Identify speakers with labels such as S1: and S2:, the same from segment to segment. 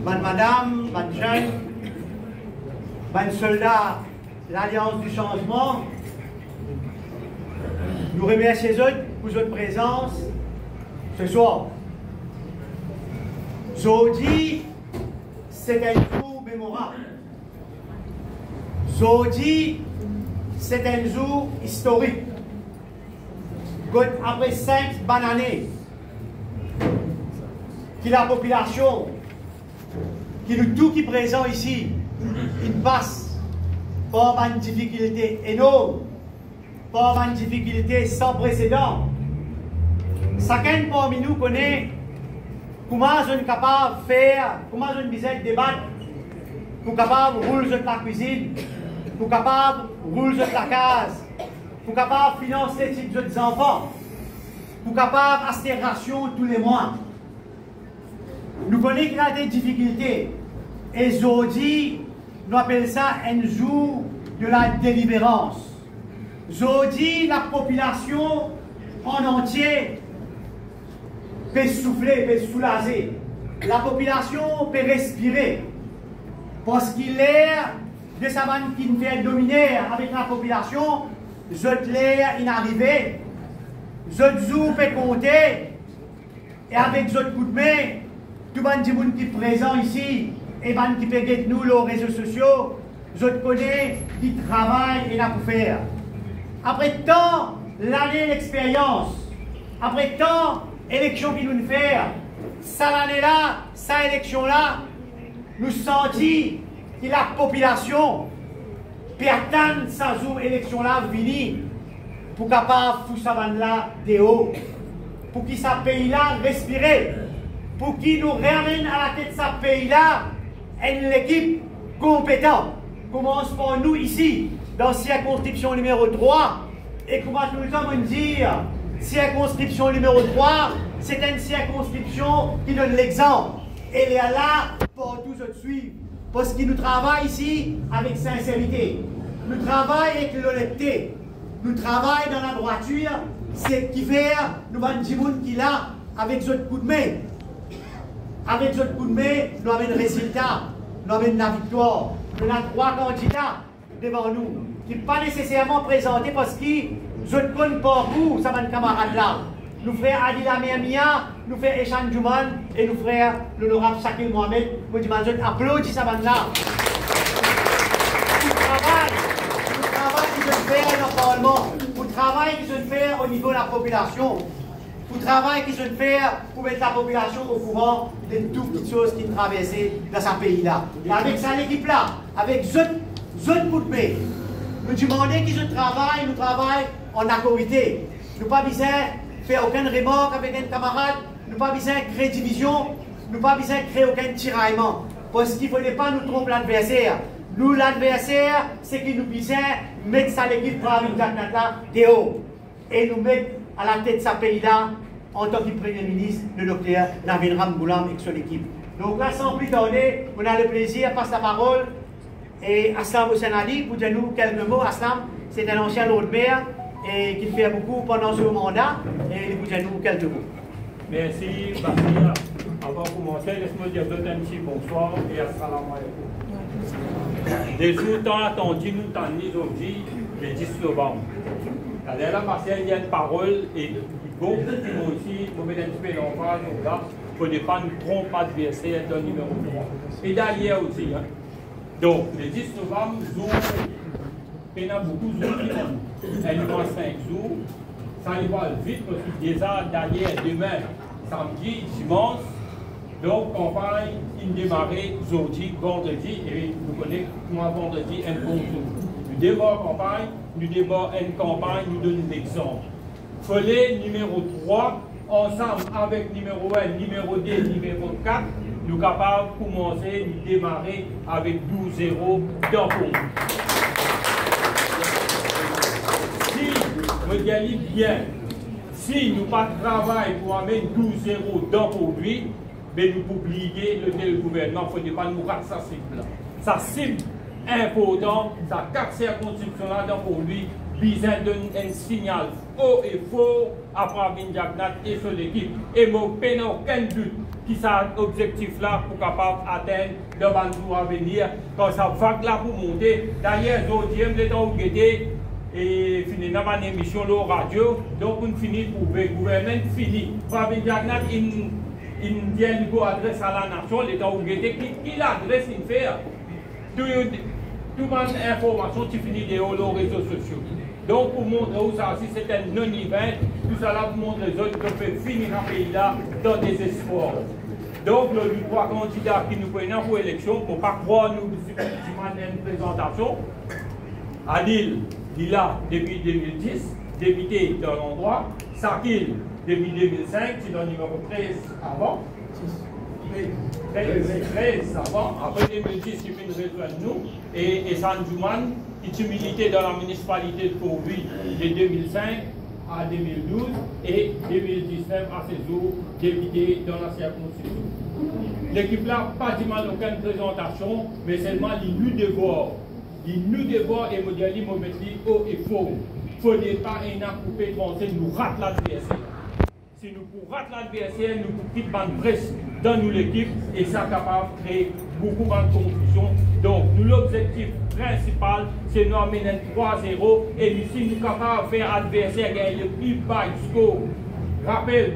S1: Madame, jeune, soldat, l'Alliance du Changement, nous remercions pour votre présence ce soir. Aujourd'hui, c'est un jour mémorable. Aujourd'hui, c'est un jour historique. Après 5 bonnes années, que la population, qui nous tout qui est présent ici, il passe par une difficulté énorme, par une difficulté sans précédent. Chacun parmi nous connaît comment on est capable de faire, comment on est débattre, pour capable de rouler la cuisine, pour capable de rouler la case, pour capable de financer les types des enfants, pour capable d'acheter des rations tous les mois. Nous connaissons qu'il y a des difficultés. Et aujourd'hui, nous appelons ça un jour de la délivrance. Aujourd'hui, la population en entier peut souffler, peut soulager. La population peut respirer. Parce qu'il est de sa bande qui nous fait dominer avec la population, l'air inarrivé, jour peut compter, et avec coups de main, tout le monde qui est présent ici, et qui peut guetter nous, les réseaux sociaux, je connais, qui travaillent et n'a pour faire. Après tant l'année d'expérience, après tant d'élections qui nous faire, ça l'année-là, ça élection-là, nous sentons que la population peut attendre sa jour élection-là venir pour capable foutre sa bande-là de haut, pour qu'il sa pays-là respirer, pour qu'il nous ramène à la tête de sa pays-là une équipe compétente. Commence par nous ici, dans circonscription numéro 3, et comment tout le temps dire, circonscription numéro 3, c'est une circonscription qui donne l'exemple. Et elle est là pour tous autres suivre. Parce qu'il nous travaille ici avec sincérité. Nous travaillons avec l'honnêteté. Nous travaillons dans la droiture. C'est qui fait, nous avons dit qui là, avec ce coup de main. Avec ce coup de main, nous avons un résultat. Nous avons la victoire. Nous avons 3 candidats devant nous. Qui ne sont pas nécessairement présentés parce qu'ils ne connaissent pas vous, ça va un camarade là. Nous frères Adila Miamia, nous frères Eshan Djouman et nous frères l'honorable Shakil Mohamed. Nous disons applaudis ça là. Pour le travail qu'ils ont fait dans le Parlement, pour le travail qu'ils ont fait au niveau de la population, pour le travail qu'ils ont fait pour mettre la population au courant de toutes petites choses qui traversaient dans ce pays-là. Et avec ça, l'équipe-là, avec zone coup de main, nous demandons qu'ils travaillent, nous travaillons en accorité. Nous pas besoin de faire aucune remorque avec un camarade, nous pas besoin de créer division, nous pas besoin de créer aucun tiraillement. Parce qu'il ne fallait pas nous tromper l'adversaire. Nous, l'adversaire, c'est qu'il nous besoin de mettre ça l'équipe pour arriver là de haut. Et nous mettre à la tête de ce pays-là, en tant que Premier ministre, le docteur Navin Ramgoulam et son équipe. Donc là, sans plus tarder, on a le plaisir, passe la parole. Et Aslam Hussein Ali, pour dire nous quelques mots. Aslam, c'est un ancien Lord Mayor et qui fait beaucoup pendant ce mandat. Et il vous dire nous quelques mots.
S2: Merci, Basir. Avant de commencer, laisse-moi dire un petit bonsoir et assalamu alaikum. Des jours tant attendus, nous t'en aujourd'hui, le 10 novembre. La dernière partie, il y a une parole et bon, nous aussi, nous mettons un petit peu l'emphase, pour ne pas nous tromper adversaire dans le numéro 3. Et d'ailleurs aussi, hein. Donc, le 10 novembre, jour, il y a beaucoup de jours qui vont. Il y a 5 jours. Ça va vite parce que déjà, derrière, demain, samedi, dimanche, donc, campagne, il démarre aujourd'hui, vendredi, et nous connaissons comment vendredi un bon jour. Nous démarrons campagne, nous démarrons une campagne, nous donnons l'exemple. Follet numéro 3, ensemble avec numéro 1, numéro 2, numéro 4, nous sommes capables de commencer, de démarrer avec 12-0 dans le compte. Si vous gagnez bien, si nous pas travaillons pour amener 12-0 dans le produit, mais nous pouvons oublier le gouvernement, il ne faut pas nous rater sa cible. Sa cible importante, sa 4 circonscriptions là dans le produit, besoin d'un signal haut et fort après Vinjagnat et son équipe. Et mon peine aucun but. qui ça objectif là pour capable atteindre le jour à venir. Quand ça vague là pour monter. D'ailleurs, aujourd'hui, le temps où j'étais et fini dans ma émission la radio, donc on finit pour le gouvernement fini. Pas bien une vient adresse à la nation, le temps où j'étais qui l'adresse il fait. Tout monde information qui finit des réseaux sociaux. Donc pour montrer où ça aussi c'est un non-event, tout ça là pour montrer les autres qu'on peut finir un pays là dans des espoirs. Donc les trois candidats qui nous prennent pour l'élection, pour ne pas croire nous une présentation, Adil, il est là depuis 2010, député dans l'endroit, Sakil depuis 2005, c'est dans le numéro 13 avant. 13 avant, après 2010, il vient de rejoindre nous, et Sanjouman, qui est milité dans la municipalité de Pau-Ville de 2005 à 2012 et 2019 à ce jour, député dans la circonscription. L'équipe là, pas du mal aucune présentation, mais seulement les nous devoirs. Les nous devoirs et modèles, nous mettre haut et faux. Il ne faut pas un coupé français, nous rate l'adversaire. Si nous pour rater l'adversaire, nous pour quitter une presse dans nous l'équipe et ça est capable de créer beaucoup de confusion. Donc, nous l'objectif principal, c'est nous amener 3-0 et si nous sommes capables de faire adversaire gagner le plus bas score. Rappel,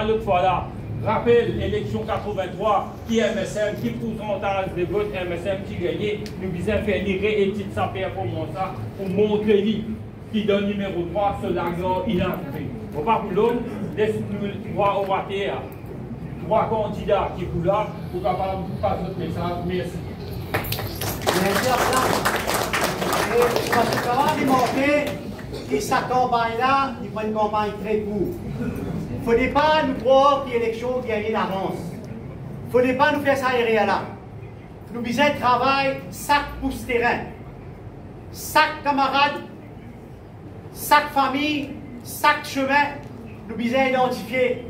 S2: l'autre fois là, rappel, élection 83, qui est MSM, qui pourcentage de vote MSM qui gagnait, nous disons faire les réétudes sa performance pour montrer lui qui donne numéro 3 sur l'accord identifié. Au pas pour l'autre, laisse-nous voir au terre. 3 candidats qui sont là pour capable de passer notre message. Merci.
S1: Merci à vous. Parce que comment démontrer que sa campagne-là, il faut une campagne très courte. Il ne faut pas nous croire que l'élection gagne d'avance. Il ne faut pas nous faire ça aérer là. Nous besoin de travail, chaque pouce terrain. Chaque camarade, chaque famille, chaque chemin, nous besoin identifier,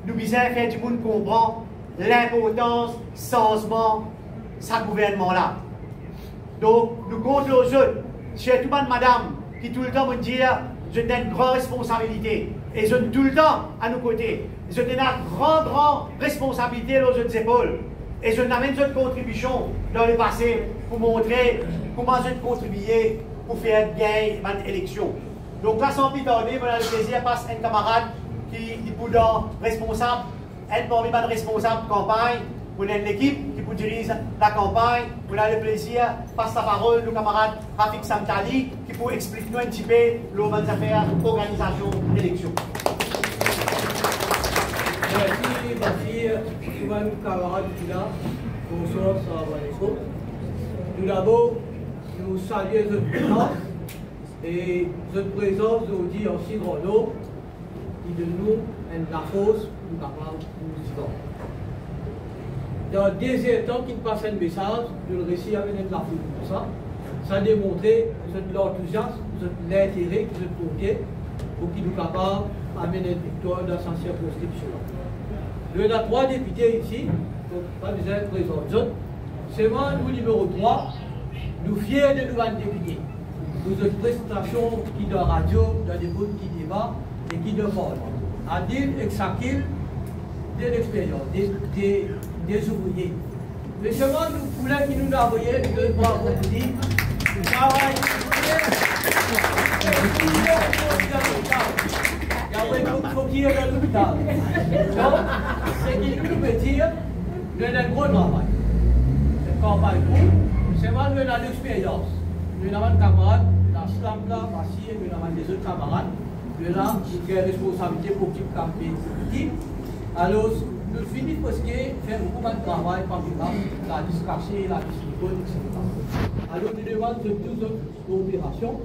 S1: nous besoin faire du monde comprendre l'importance, le changement, ce gouvernement-là. Donc, nous comptons aux autres, surtout madame, qui tout le temps me dit, je donne une grande responsabilité. Et je donne tout le temps à nos côtés. Je donne une grande responsabilité aux autres épaules. Et je n'amène une contribution dans le passé pour montrer comment je contribuer pour faire gagner l'élection. Donc là, sans plus tarder, on a le plaisir de passer un camarade qui est responsable, un parmi les responsables de campagne, on a l'équipe qui vous dirige la campagne, on a le plaisir de passer la parole au camarade Rafik Samtali qui peut expliquer nous un petit peu les bonnes affaires organisation d'élection.
S3: Merci, Bafir, souvent camarades qui là, bonsoir, salam alaikum. Tout d'abord, nous saluons votre présence et votre présence aujourd'hui en si grand nombre qui de nous la force pour capable nous vivre. Dans le deuxième temps qu'il passe un message, je le récit avec la foule pour ça. Ça a démontré l'enthousiasme, l'intérêt que vous portez pour qu'il nous capable d'amener une victoire dans sa circonscription. Il y a 3 députés ici, donc pas besoin de présenter. C'est moi, nous, numéro 3, nous fiers de nous députés. Nous avons une présentation qui est dans la radio, dans des groupes qui débattent et qui demandent. Adil et Sakil, de l'expérience, des ouvriers. Mais seulement nous voulons qui nous a envoyé, nous devons vous dire, nous travaillons. Il y a un faut qu'il y ait dans l'hôpital. Donc, c'est qu'il nous veut dire, nous avons un gros travail. C'est campagne pour, c'est moi, nous avons l'expérience. Nous avons un camarade, nous avons Slamka, Bassi, nous avons des autres camarades. Nous avons une responsabilité pour qu'il campagne. Alors, nous finissons parce que faire beaucoup de travail parmi la discussion, la silicone, etc. Alors, nous demandons de 12 autres coopérations.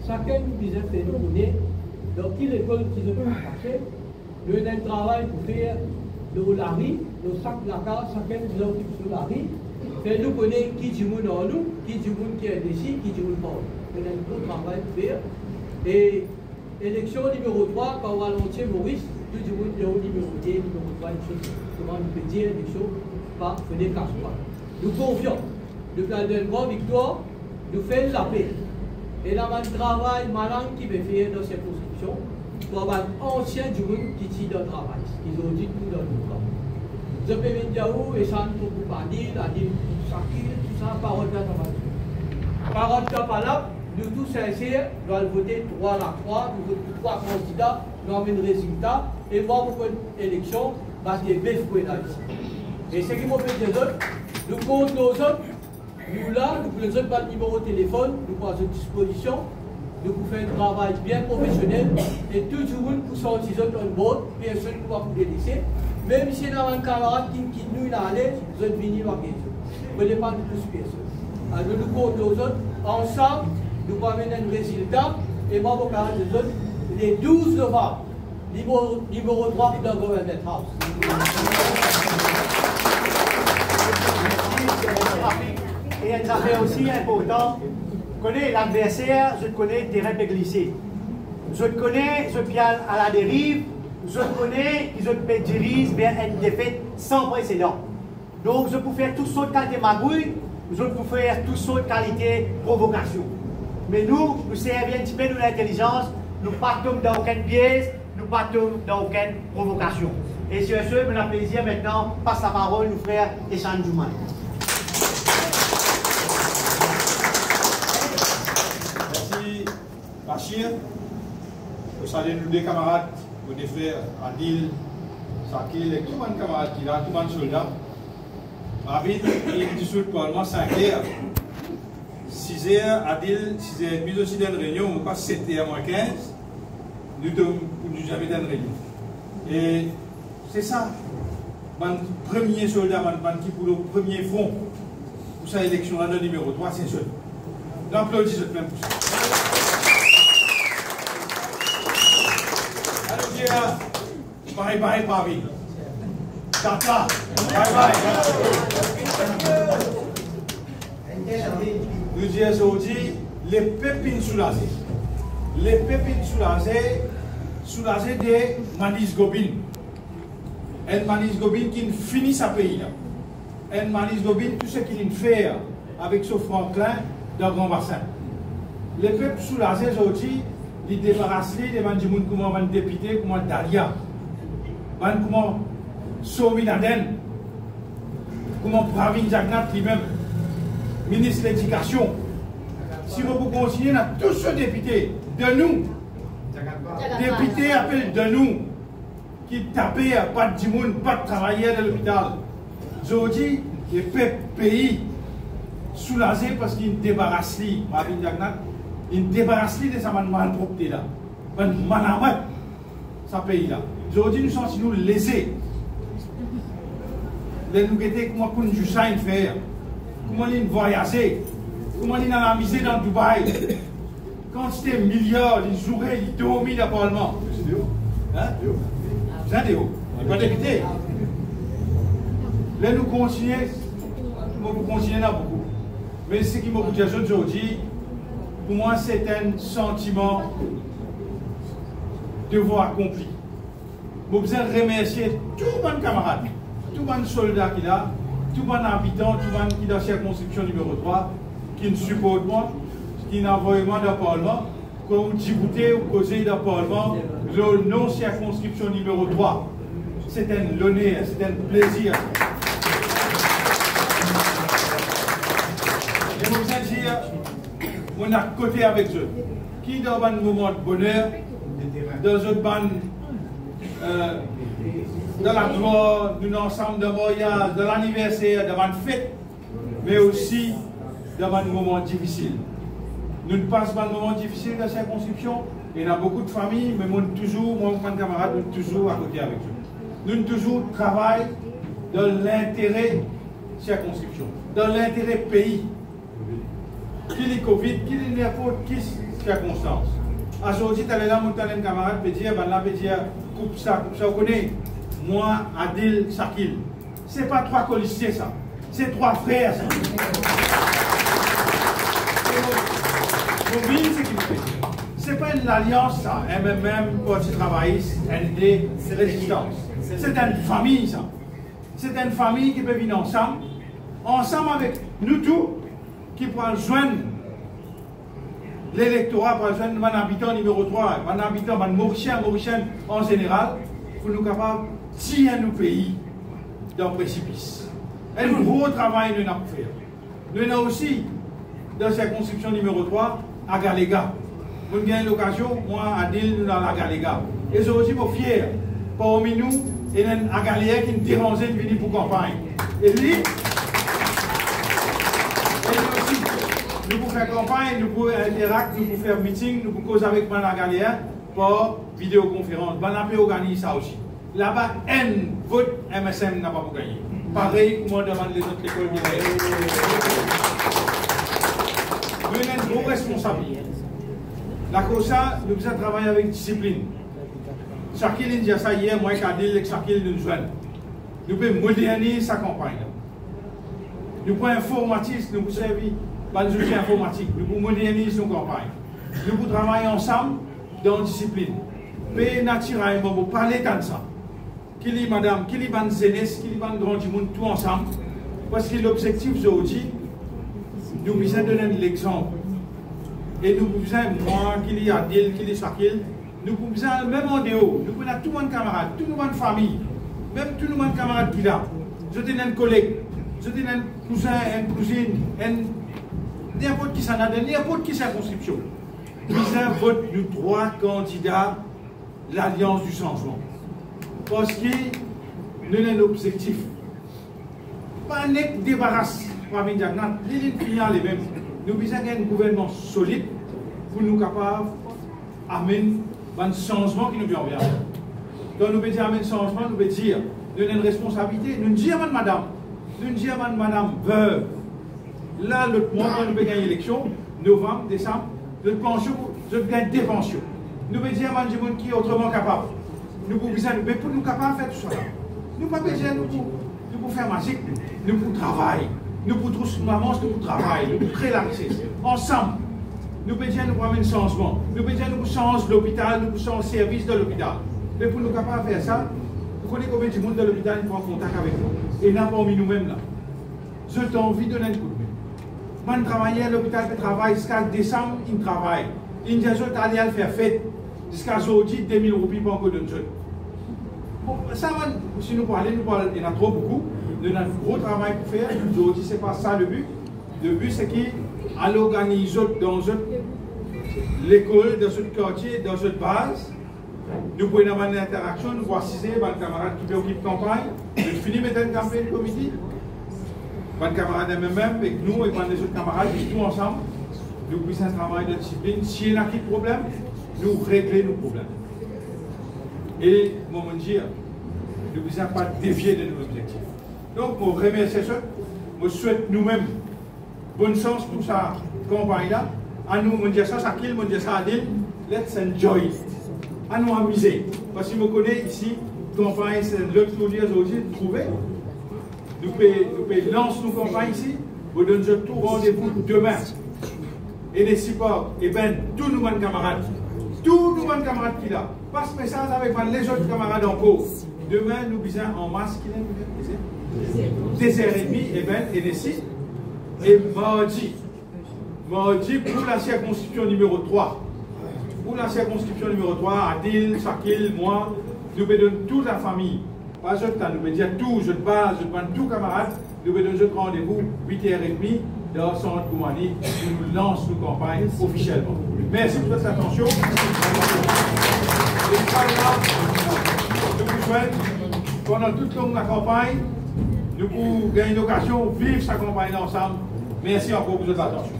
S3: Chacun nous disait faire nous donner dans quelle école qu'ils ont passé. Nous avons un travail pour faire le lari, le sac de la case, chacun nous occupe sur la riz. Faire nous connaître qui du monde en nous, qui du monde qui est ici, qui du monde pas. Nous avons un gros travail pour faire. Et élection numéro 3, quand on va l'entier Maurice, tout le monde est au numéro 2, numéro 3, une chose. Comment nous peut dire l'élection, pas venir casse pas. Nous confions. Nous avons une grande victoire, nous faisons la paix. Et là, on travail malin qui veut faire dans cette construction pour avoir un ancien du monde qui tient dans le travail. Ils ont dit tout dans le monde. je peux venir où et ça nous compagnie, la dit Sakil, tout ça, parole de la parole de par nous tous sincères, nous allons voter 3 à 3, nous votons 3 candidats, nous avons un résultat, et moi, pour une élection, parce qu'il y a belle fouet là ici. Et ce qui m'a fait des autres, nous comptons nos autres, nous là, nous prenons pas le numéro de téléphone, nous prenons à disposition, nous pouvons faire un travail bien professionnel, et tout le monde pour sortir en board, personne ne va vous délaisser. Même si nous avons un camarade qui nous a allé, nous allons venir dans la question. Vous ne pas de plus personne. Alors nous comptons nos autres, ensemble, nous allons amener un résultat, et moi, pour parler des autres, les 12 novembre, numéro 3 dans le Government House.
S1: Et un affaire aussi important, je connais l'adversaire, je connais le terrain glissé. Je connais ce pial à la dérive, je connais qu'ils ont dirigé vers une défaite sans précédent. Donc je peux faire toutes sortes de qualités magouilles, je peux faire toutes sortes de qualités provocation. Mais nous servons un petit peu de l'intelligence, nous ne partons dans aucun piège, nous ne partons dans aucune provocation. Et sur ce, je me plaisir maintenant, passe la parole au frère Eshan Jouman.
S4: Merci Bachir. Vous saluez nous des camarades, vos deux frères Adil, Sakil et tout le monde camarade qui est là, tout le monde soldat. David, il est dissous pour le 5h. 6h, Adil, 6h30, nous aussi dans une réunion, on passe 7h moins 15. Nous ne jamais dans une réunion. Et c'est ça. Mon premier soldat, qui pour le premier front, pour sa élection là, le numéro 3, c'est seul. L'applaudissez même pour ça. Alors, dire, bye bye, Paris. Tata, bye bye. Nous disons aujourd'hui, les pépines soulagées. Les pépines soulagées de Manis Gobin. Et Manis Gobin qui finit sa pays là. Et Manis Gobin, tout ce qu'il fait avec ce Franklin dans le Grand Bassin. Les peuples soulagés aujourd'hui, ils débarrassent des gens comment un député, comment Dalia, comment Somi Laden, comment Pravin Jagnat lui-même, ministre de l'Éducation. Si vous continuez, tous ceux députés de nous, députés appellent de nous, qui tapaient pas de monde, pas de travailleurs de l'hôpital. Aujourd'hui, les pays soulagés parce qu'ils débarrassent Pravin Jagnat, ils débarrassent de sa malpropreté là. Malamat, ce pays-là. Aujourd'hui, nous sommes nous lésés. Les nous guetter comment nous jouons faire, comment nous voyager, comment nous amuser dans Dubaï. Quand c'était milliards, ils jouaient, ils dormaient dans le Parlement. Hein? Vous êtes où? Pas député. Là, nous continuons, là beaucoup. Mais ce qui m'a dit aujourd'hui, pour moi, c'est un sentiment de devoir accompli. Je besoin de remercier tous mes camarades, tous mes soldats qui sont là, tous mes habitants, tous les gens qui sont dans la circonscription numéro 3, qui nous supportent moi, qui nous envoient dans le Parlement, qui ont discuté ou causé dans le Parlement, le non-circonscription numéro 3. C'est un honneur, c'est un plaisir. Et je besoin de dire, on est à côté avec eux. Qui dans un moment de bonheur, dans une bande, dans la gloire, dans l'ensemble de voyage, dans l'anniversaire, dans une fête, mais aussi dans un moment difficile. Nous ne passons pas un moment difficile dans la circonscription, il y a beaucoup de familles, mais moi, toujours, moi, mes camarades, nous sommes toujours à côté avec eux. Nous toujours travaillons dans l'intérêt de la circonscription, dans l'intérêt du pays. Qu'il est Covid, qu'il est n'importe quelle circonstance. Aujourd'hui, tu as là, mon camarade peut dire, ben là, peut dire, coupe ça, vous connaissez. Moi, Adil, Sakil. Ce n'est pas 3 colistiers, ça. C'est 3 frères, ça. Ce n'est pas une alliance, ça. MMM, Parti travailliste, ND, Résistance. C'est une famille, ça. C'est une famille qui peut venir ensemble. Ensemble avec nous tous, qui pourra joindre l'électorat, pour joindre mon habitant numéro 3, mon habitant, mon Mauricien en général, pour nous capables de tirer nos pays dans le précipice. Un gros travail nous avons fait. Nous avons aussi, dans la circonscription numéro 3, à Galéga. Nous avons eu l'occasion, moi, à Adil, nous dans la Galéga. Et c'est aussi pour fier, parmi nous, il y a un Galéga qui nous dérangeait de venir pour campagne. Et lui, aussi, nous pouvons faire campagne, nous pouvons interagir, nous pouvons faire meeting, nous pouvons causer avec moi la Galéga pour vidéoconférence. On a pu organiser ça aussi. Là-bas, un vote MSM n'a pas pour gagner. Pareil, comme on demande les autres écoles de nous avons une grosse responsabilité. La COSA, nous avons travaillé avec discipline. Chacun dit ça hier, moi, Kadil, chacun nous joint. Nous pouvons moderniser sa campagne. Nous pouvons informatiser, nous pouvons servir par des outils informatiques. Nous pouvons moderniser nos campagnes. Nous pouvons travailler ensemble dans la discipline. Mais naturellement, pour parler de ça. Qui est madame, qui est ban jeunesse, qui est ban grand du monde, tout ensemble. Parce que l'objectif aujourd'hui, nous besoin donner l'exemple. Et nous besoin, moi, qui est Adil, qui est Shakil, nous besoin, même en dehors, nous besoin tout le monde camarade, tout le monde famille, même tout le monde camarade qui est là. Je tenais un collègue, je tenais un cousin, une cousine, n'importe qui s'en a donné, n'importe qui circonscription. Nous besoin vote nous trois candidats, l'Alliance du changement. Parce que nous avons un objectif. Pas un débarrasse, pas un diagnostic, les clients les mêmes. Nous avons un gouvernement solide pour nous capables d'amener un changement qui nous vient bien. Donc nous pouvons dire amener un changement, nous pouvons dire, nous avons une responsabilité, nous disons madame, nous disons madame veuve. Là, l'autre mois, nous pouvons gagner l'élection, novembre, décembre, notre pension, nous gagnons des pensions. Nous pouvons dire à des gens qui est autrement capable. Nous pouvons dire, mais pour nous capables de faire tout ça. Nous ne pouvons pas dire, nous pouvons faire magique, nous pouvons travailler. Nous pouvons trouver maman, nous pouvons travailler, nous pouvons créer la richesse. Ensemble, nous pouvons dire, nous pouvons amener un changement. Nous pouvons dire, nous pouvons changer l'hôpital, nous pouvons changer le service de l'hôpital. Mais pour nous capables de faire ça, vous connaissez combien de monde de l'hôpital qui prend contact avec nous. Et n'a pas mis nous-mêmes là. J'ai envie de donner un coup de main. Moi, je travaille à l'hôpital, je travaille jusqu'à décembre, il travaille. Il dit, je vais aller à faire fête. Jusqu'à aujourd'hui, 2000 roupies pour encore de jeunes. Bon, ça, si nous parlons, il y en a trop beaucoup. Nous avons un gros travail pour faire. Aujourd'hui, ce n'est pas ça le but. Le but, c'est qu'à organiser dans l'école, dans ce quartier, dans cette base, nous pouvons avoir une interaction, nous pouvons assister avec les camarades qui occupent la campagne. Nous finissons de mettre une campagne de comité. Les camarades même, avec nous et les autres camarades, tous ensemble, nous puissions un travail de discipline. S'il y a un problème, nous régler nos problèmes. Et, mon dire, nous ne pouvons pas dévier de nos objectifs. Donc, je remercie ça. Je souhaite nous-mêmes bonne chance pour cette campagne-là. À nous, je dis ça à Akil, je dis ça à Adil. Let's enjoy. À nous amuser. Parce que je connais ici, campagne, c'est l'autre produit aujourd'hui, trouver. Nous pouvons lancer nos campagnes ici. Nous donnons tout rendez-vous demain. Et les supports, et bien, tous nos camarades. Tous nos camarades qui là. Passe message avec les autres camarades en cause. Demain, nous visons en masse qui est 10h30, et bien, et ici. Et mardi pour la circonscription numéro 3. Pour la circonscription numéro 3, Adil, Shakil, moi, nous bedonnons toute la famille. Pas je nous pouvons dire tout, je parle, tous camarades, nous bedonnons un rendez-vous 8h30 dans le centre Goumani, nous lançons nos campagnes officiellement. Merci pour votre attention. Et je vous souhaite, pendant toute la campagne, nous pouvons gagner l'occasion de vivre sa campagne ensemble. Merci encore pour votre attention.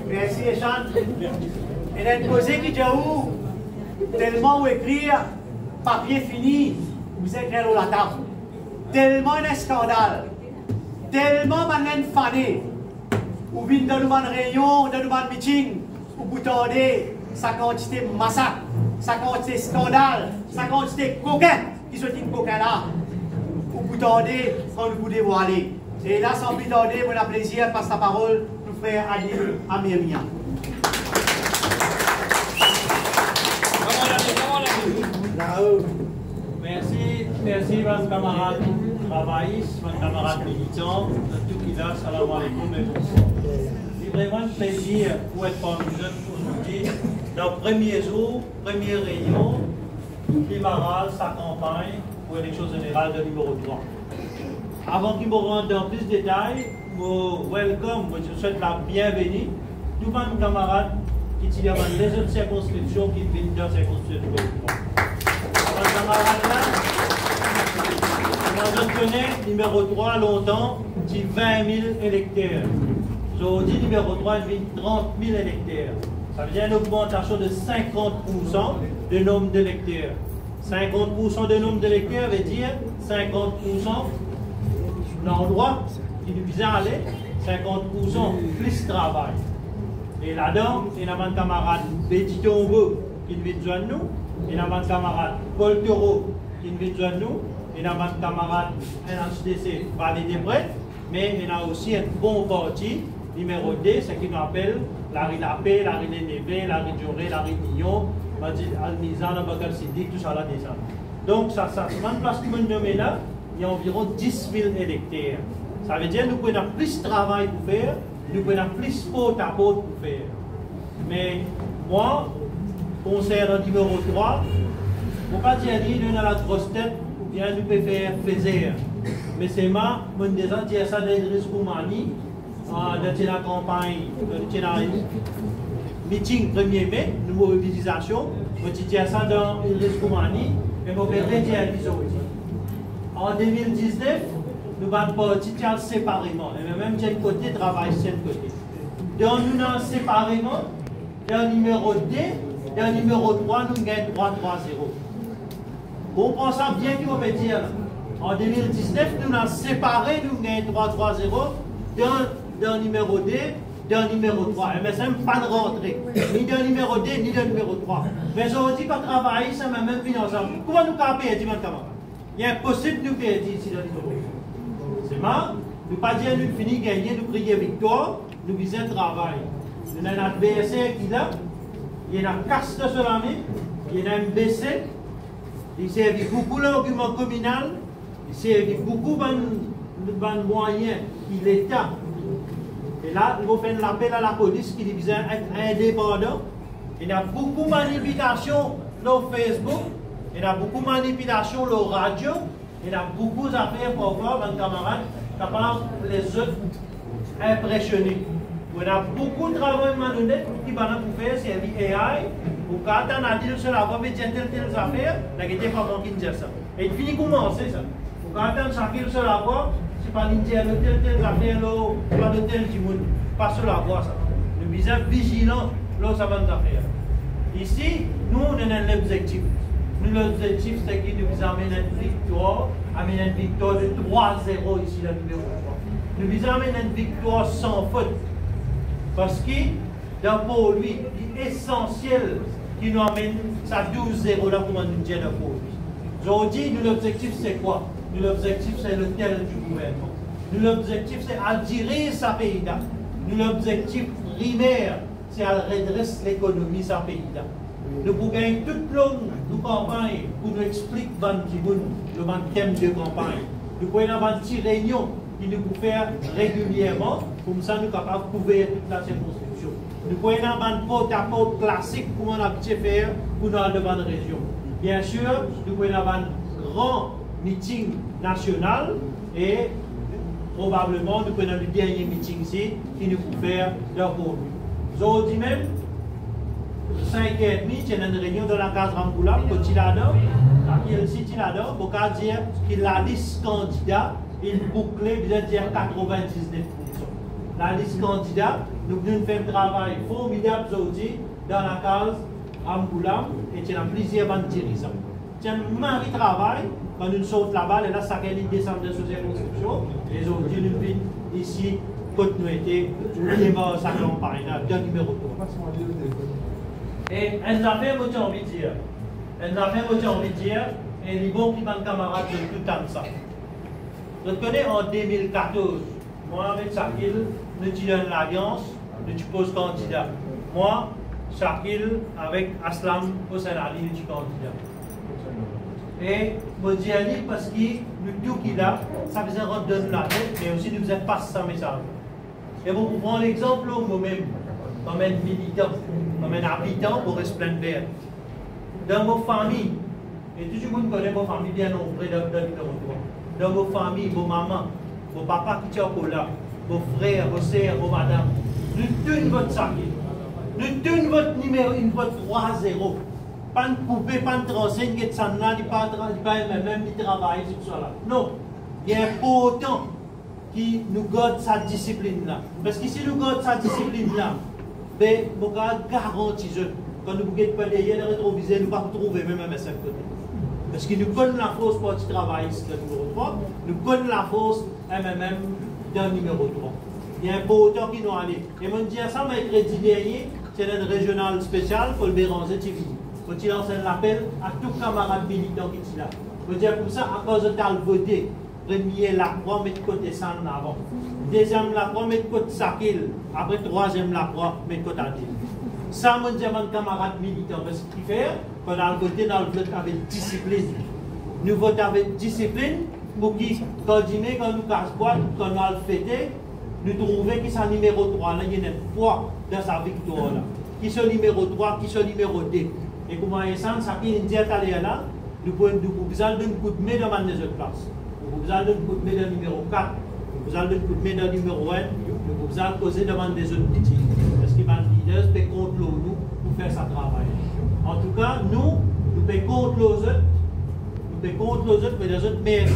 S1: Merci, Echan. Et d'être posé qui dit où, tellement où écrire, papier fini, vous écrivez à la table. Tellement un scandale, tellement un fané, ou bien dans une réunion, dans une meeting, où vous tendez sa quantité de massacre, sa quantité de scandale, sa quantité de coquin, qui sont une coquin là, où vous tendez quand vous dévoilez. Et là, sans plus tarder, mon plaisir, passe la parole, nous frère Adil Amirmia.
S3: Merci, mes camarades travaillistes, mes camarades militants, tout qui là, salam alaikum et bonsoir. C'est vraiment un plaisir pour être parmi nous aujourd'hui, dans le premier jour, première réunion
S5: démarrage sa campagne pour l'élection générale de numéro 3. Avant qu'il me rende dans plus de détails, je souhaite la bienvenue tous mes camarades qui sont dans les autres circonscriptions qui viennent dans la circonscription de 3. Mes camarades là, je connais numéro 3 longtemps, c'est 20 000 électeurs. Aujourd'hui, numéro 3, il vient 30 000 électeurs. Ça veut dire une augmentation de 50% de nombre d'électeurs. 50% de nombre d'électeurs veut dire 50% d'endroits qui nous visent à aller, 50% plus de travail. Et là-dedans, il y a un camarade Betty Tombeau qui vient joindre nous, il y a un camarade Paul Taureau qui vient joindre nous, il y a un camarade NHDC Vallée des Prêtres, mais il y a aussi un bon parti, numéro 2, ce qui nous appelle Larry Lapé, Larry Névé, Larry Djoré, Larry Nignon, Majid Al-Mizan, Abakal Siddiq, tout ça là déjà. Donc, ça se prend place que nous nommons là, il y a environ 10 000 électeurs. Ça veut dire que nous prenons plus de travail pour faire, nous prenons plus porte à porte pour faire. Mais moi, concernant numéro 3, il ne faut pas dire que nous avons la grosse tête ou bien nous pouvons faire plaisir. Mais c'est moi, je déjà dire ça d'Idriss Koumani, dans la campagne, dans le meeting 1er mai, une mobilisation, je dis ça dans Idriss Koumani, et je vais redire aujourd'hui. En 2019, nous avons parti séparément, et même d'un côté, travail de côté. Donc nous avons séparément, dans le numéro 2, dans le numéro 3, nous gagnons 3-3-0. Vous comprenez ça bien que vous pouvez dire. En 2019, nous avons séparé, nous gagnons 3-3-0 dans le numéro 2, dans le numéro 3. Mais ça n'est pas de rentrée, ni dans le numéro 2, ni dans le numéro 3. Mais aujourd'hui, quand on travaille, ça m'a même vu ensemble. Comment nous caper, dit mon camarade? Il est impossible de nous payer ici dans le numéro 3. C'est marrant, nous ne pas dire nous finissons gagner, nous crier victoire, nous visons le travail. Nous avons un adversaire qui est là, il y a un casse de Solami, il y a un MBC, il servi beaucoup l'argument communal, il servi beaucoup de moyens qui l'État. Et là, nous faisons l'appel à la police qui dit être indépendant. Il y a beaucoup de manipulation sur Facebook, il y a beaucoup de manipulation sur la radio, il y a beaucoup d'affaires pour voir, mes camarades, capables les autres impressionnés. Il y a beaucoup de travail qui va nous faire servir AI. Pour quand on a dit sur la voie, mais dire telle affaire, il n'y a pas manqué de dire ça. Et il finit commencer ça. Pour quand on s'acquiert sur la voie, c'est pas de dire telle affaire, pas de tel du monde, pas sur la voie ça. Nous sommes vigilants là ça va nous affaires. Ici, nous on a l'objectif. Nous l'objectif c'est qu'il nous amène une victoire de 3-0 ici le numéro 3. Nous nous amène une victoire sans faute. Parce que, pour lui, l'essentiel qui nous amène ça 12-0 là pour nous dire pour lui. Aujourd'hui, nous l'objectif c'est quoi? Nous l'objectif c'est le tel du gouvernement. Nous l'objectif c'est à diriger sa pays là. Nous l'objectif primaire c'est à redresser l'économie sa pays là. Nous pouvons gagner toute longue de campagne pour nous expliquer le thème de campagne. Nous pouvons avoir une petite réunion qui nous peut faire régulièrement, comme ça nous sommes capables de couvrir toute la circonscription. Nous pouvons avoir un porte-à-porte classique pour nous habituer faire pour nous devant la région. Bien sûr, nous pouvons avoir un grand meeting national et probablement nous pouvons avoir le dernier meeting ici qui nous peut faire leur pour nous. Aujourd'hui même, 5h30, il y a une réunion dans la case Ramboula, pour Tilador, qui est aussi Tilador, pour dire que la liste candidat est bouclée, vous dire 99%. La liste candidat, nous venons faire un travail formidable aujourd'hui dans la case Ramboula et il y a plusieurs bandes dirigeants. Il y a un mari travail, quand nous sortons là-bas, et là, ça gagne décembre de circonscription, et aujourd'hui, nous venons ici, continuité, nous démarrons sa campagne, dans le numéro 3. Et une affaire, j'ai envie de dire, et les bons qui sont camarades de tout le temps ça. Je connais en 2014, moi avec Shakil, nous tirons l'alliance, nous posons candidat. Moi, Shakil avec Aslam Hossein Ali, nous sommes candidat. Et je dis parce que nous tout qu'il a, ça faisait rentrer dans la tête, mais aussi nous faisait passer ça message. Et vous prenez l'exemple moi-même, comme un militant, comme un habitant pour Esplanade Verte. Dans vos familles, Et tout le monde connaît vos familles bien nombreuses dans le numéro 3. Dans vos familles, vos mamans, vos papas qui sont là, vos frères, vos sœurs, vos madames. Nous tenons votre saké. Nous tenons votre numéro, votre 3-0. Pas de couper, pas de transcender, que ça n'a pas même de travailler sur ça là. Non. Il est important qui nous garde sa discipline là. Parce que si nous gardons sa discipline là, ben, nous garantissons quand nous ne pouvons pas derrière le rétroviseur, nous ne pouvons pas trouver même à 5 côtés. Parce que nous connaissons la force pour le travail, c'est le numéro 3, nous connaissons la force MMM dans le numéro 3. Il est important qu'il nous allait. Et moi, je dis ça, mercredi dernier, c'est notre régional spécial pour le Béranger TV. Faut il lancer l'appel à tous les camarades militants qui sont là. Je veux dire comme ça, à cause de le voter, premier la croix, mettre côté ça en avant. Deuxième la croix, mettre côté Sakil. Après troisième la croix, mettre côté Adil. Ça, je dis à mon camarade militant, parce qu'il fait, qu'on a voté dans le vote avec discipline. Nous votons avec discipline pour qu'il, quand nous casse-boîte, quand nous allons fêter, nous trouvons que c'est le numéro 3, là, il y a un poids dans sa victoire. Là. Qui sont numéro 3, qui sont numéro 2. Et comment il ça qui est dit à là, nous pouvons donner un coup de main dans les autres places. Nous pouvons donner un coup de main dans le numéro 4, nous pouvons donner un coup de main dans le numéro 1, nous pouvons causer devant des autres petits. Parce que les leaders peuvent contre nous pour faire ça travail. En tout cas, nous pouvons contre les autres. Nous pouvons contre les autres, mais les autres, merci,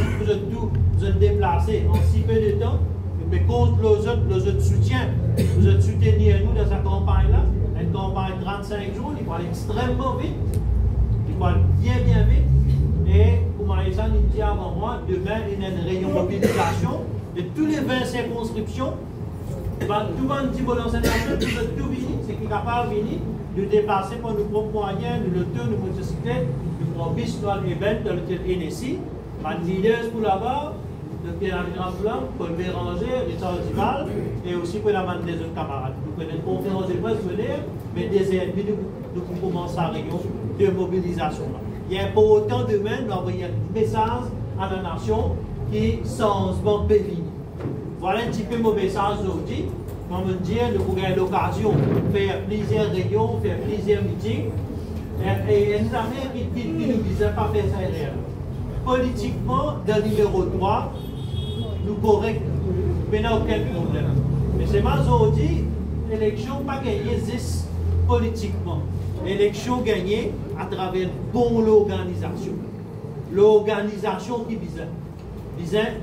S5: vous êtes déplacés en si peu de temps. Nous pouvons contre les autres soutiens. Vous êtes soutenir nous dans cette campagne-là. Une campagne de 35 jours, il faut aller extrêmement vite. Il faut aller bien vite. Et pour Maïsan, il dit avant moi, demain, il y a une réunion de mobilisation de tous les 20 circonscriptions. Tout le monde dit, bon, l'enseignation, tout vini, c'est qui est capable de venir, de déplacer pour nos propres moyens, de l'auto, de motocyclette, de prendre bis, dans l'événement, dans le NSI, les leaders pour là-bas, de Pierre-Grand Blanc, Paul Béranger, Richard Duval, et aussi pour la bande des autres camarades. Nous connaissons une conférence de presse venir, mais des ennemis, nous commençons à réunion de mobilisation. Il est important demain d'envoyer un message à la nation qui sans bon pévini. Voilà un petit peu mon message aujourd'hui. Comme on dit, nous avons l'occasion de faire plusieurs réunions, faire plusieurs meetings. Et nous avons qui nous disent pas faire ça réel. Politiquement, dans le numéro 3, nous correct, mais n'a aucun problème. Mais c'est mal aujourd'hui, l'élection pas gagnée juste politiquement. L'élection gagnée à travers bon l'organisation. L'organisation qui vise.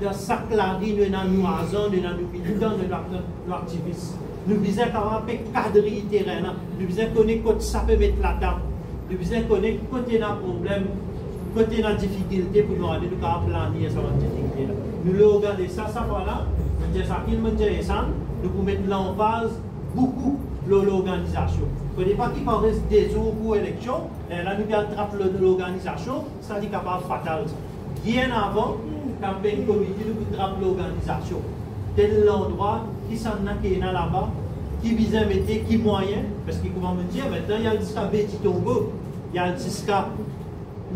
S5: Dans sa clarté, nous avons nous agents, nous avons nous militants, nous avons nos activistes. Nous visons comment cadrer le terrain. Nous visons connaître quand ça peut mettre la table. Nous visons connaître quand il y a un problème, quand il y a une difficulté pour nous aller, nous avons planer sur cette difficulté. Nous l'organisons ça voilà. Nous disons ça qu'il me dit ça. Nous pouvons mettre l'emphase beaucoup l'organisation. Il ne faut pas qu'il paraisse des jours pour l'élection. Là, nous avons l'organisation, ça dit capable fatal. Bien avant, campagne comité, nous avons l'organisation. Tel l'endroit qui s'en a là-bas, qui vise à mettre qui moyen, parce qu'il comment me dire, maintenant il y a le disque Petit Tombeau, il y a le disque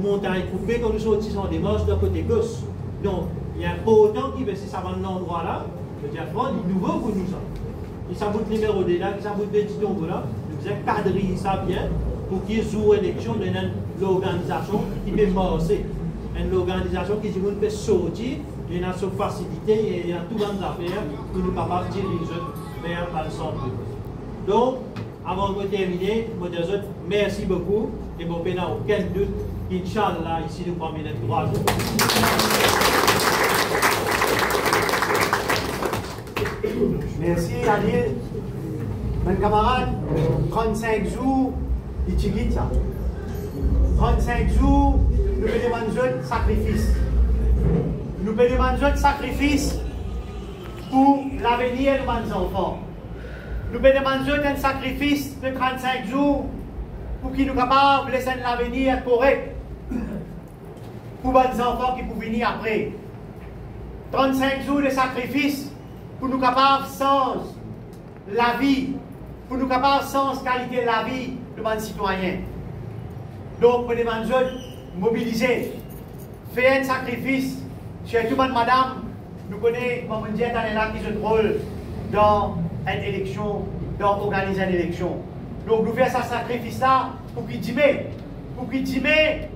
S5: Montagne Coupée, quand nous sortons des marches de côté gauche. Donc, il y a un important qui veut si ça va dans l'endroit là, je veux dire, il est nouveau pour nous. Il s'aboute le numéro de là, il s'aboute Petit Tombeau là, nous avons cadré ça bien pour qu'il y ait une élection de l'organisation qui peut marcher. Une organisation qui peut sortir, il y a une facilité, il y a tout dans affaires pour nous capables de diriger vers le centre. Donc, avant de terminer, merci beaucoup et bon, il n'y a aucun doute qu'Inch'Allah, ici nous parmi les 3 jours.
S1: Merci Adil. Mon camarade, 35 jours, il tigite ça. 35 jours, nous pouvons demander un sacrifice. Nous pouvons demander un sacrifice pour l'avenir de nos enfants. Nous pouvons demander un sacrifice de 35 jours pour qu'ils nous capables de laisser l'avenir correct pour nos enfants qui peuvent venir après. 35 jours de sacrifice pour nous capables sans la vie, pour nous capables sans qualité de la vie de nos citoyens. Donc, pour les jeunes, mobiliser, faire un sacrifice. Chez tout le monde, madame, nous connaissons, comme on dit, là qui se rôle dans une élection, dans organiser une élection. Donc, nous faisons ce sacrifice-là pour qu'il dîme. Pour qu'il dîme,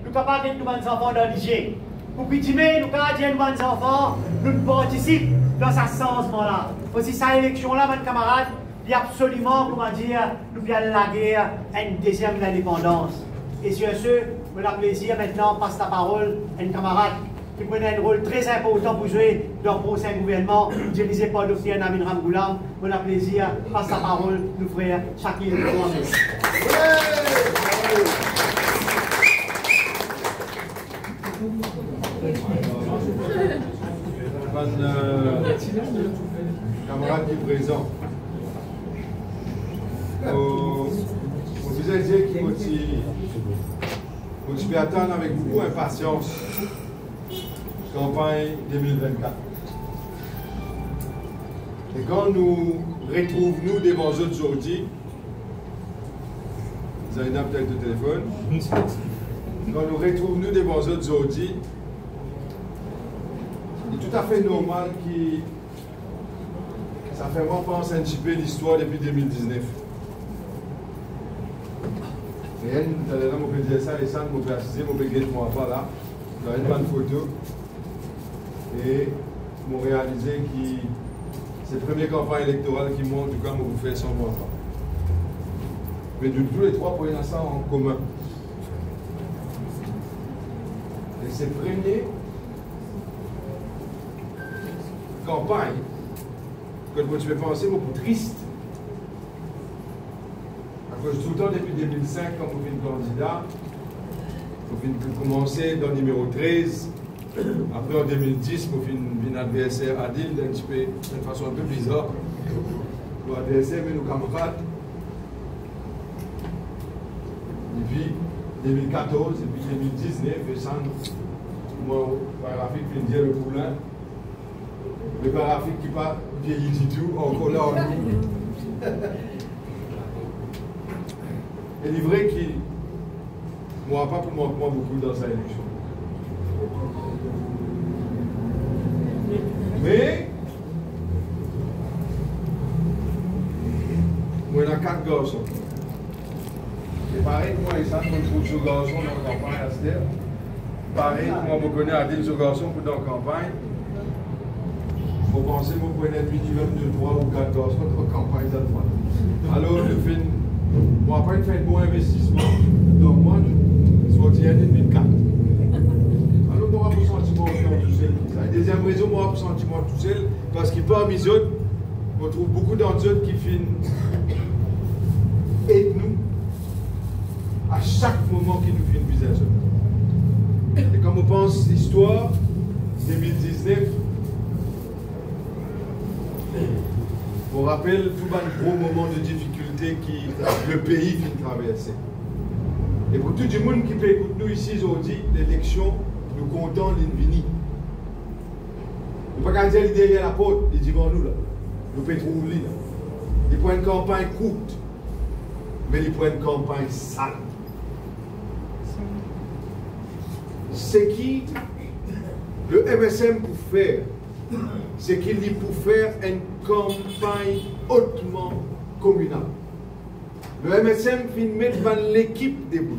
S1: nous capables d'être nos enfants dans l'hygiène. Pour que demain, nous gardiens nos enfants, nous participons dans ce sens-là. Aussi, cette élection-là, mes camarades, il y a absolument, comment dire, nous bien la guerre, une deuxième indépendance. Et sur ce, on a plaisir maintenant, passe la parole à une camarade qui prenait un rôle très important pour jouer dans le prochain gouvernement, dirigé par le frère Namin Ramgoulam. On a plaisir, passe la parole, nous frères Shakil Mohamed.
S6: Camarades qui est présent. Au visage qui continue à attendre avec beaucoup d'impatience campagne 2024. Et quand nous retrouvons devant eux aujourd'hui, vous avez peut-être le téléphone, quand nous retrouvons devant eux aujourd'hui, il est tout à fait normal que ça fait moi penser un petit peu l'histoire depuis 2019. Et là, je peux dire ça, et ça, je peux assister, je peux guetter moi pas là, dans une bonne photo. Et je réalisé que c'est la première campagne électorale qui montre, en tout cas, je vous fais sans moi pas. Mais de tous les trois points ça en commun. Et c'est la première campagne que je peux penser beaucoup triste. Parce que tout le temps, depuis 2005, quand vous êtes candidat, vous commencez dans le numéro 13. Après, en 2010, vous faites un adversaire Adil, d'une façon un peu bizarre. Pour adversaire, mais nos camarades. Et puis, 2014, et puis 2019, et ça, moi, Parafik vient de dire le poulain. Le Parafik qui pas vieilli du tout, encore là en nous. Et il est vrai qu'il ne m'aura pas pour manquement beaucoup dans sa élection. Mais, moi, il y a 4 garçons. Et pareil que moi, et ça, je trouve ce garçon dans la campagne à Stère. Pareil que moi, je connais Adil, ce garçon pour dans la campagne. Il faut penser que je connais un minimum de 3 ou 4 garçons dans la campagne. Alors, je fais moi, après, il fait un bon investissement. Donc, moi, je suis en 2004. Alors, moi, je sentiment tout seul. La deuxième raison, moi, je sentiment tout seul, parce qu'il parmi les autres, on trouve beaucoup d'entre eux qui finissent et nous à chaque moment qu'ils nous finissent visage. Et quand on pense l'histoire 2019, on rappelle tout un gros moment de difficulté que le pays vient de traverser. Et pour tout le monde qui peut écouter nous ici aujourd'hui, l'élection, nous comptons l'infini. Nous ne pouvons pas dire derrière la porte, ils disent nous là. Nous pouvons trouver là. Ils prennent une campagne courte, mais ils prennent une campagne sale. C'est qui le MSM pour faire, c'est qu'il dit pour faire une campagne hautement communale. Le MSM finit de mettre l'équipe debout.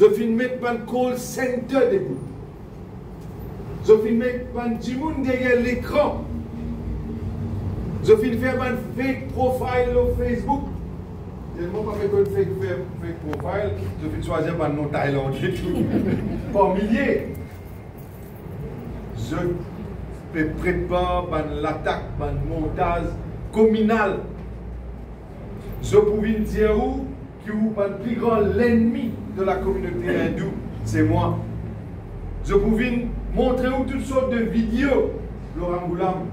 S6: Je finis de mettre un call center debout. Je finis de mettre un petit monde derrière l'écran. Je finis de faire un fake profile sur Facebook. Tellement pas fait un fake profile, je finis de choisir un nom thaïlandais tout. Par milliers. Je prépare l'attaque, un montage communal. Je pouvais dire que le plus grand l'ennemi de la communauté hindoue, c'est moi. Je pouvais montrer toutes sortes de vidéos, Laurent Goulam,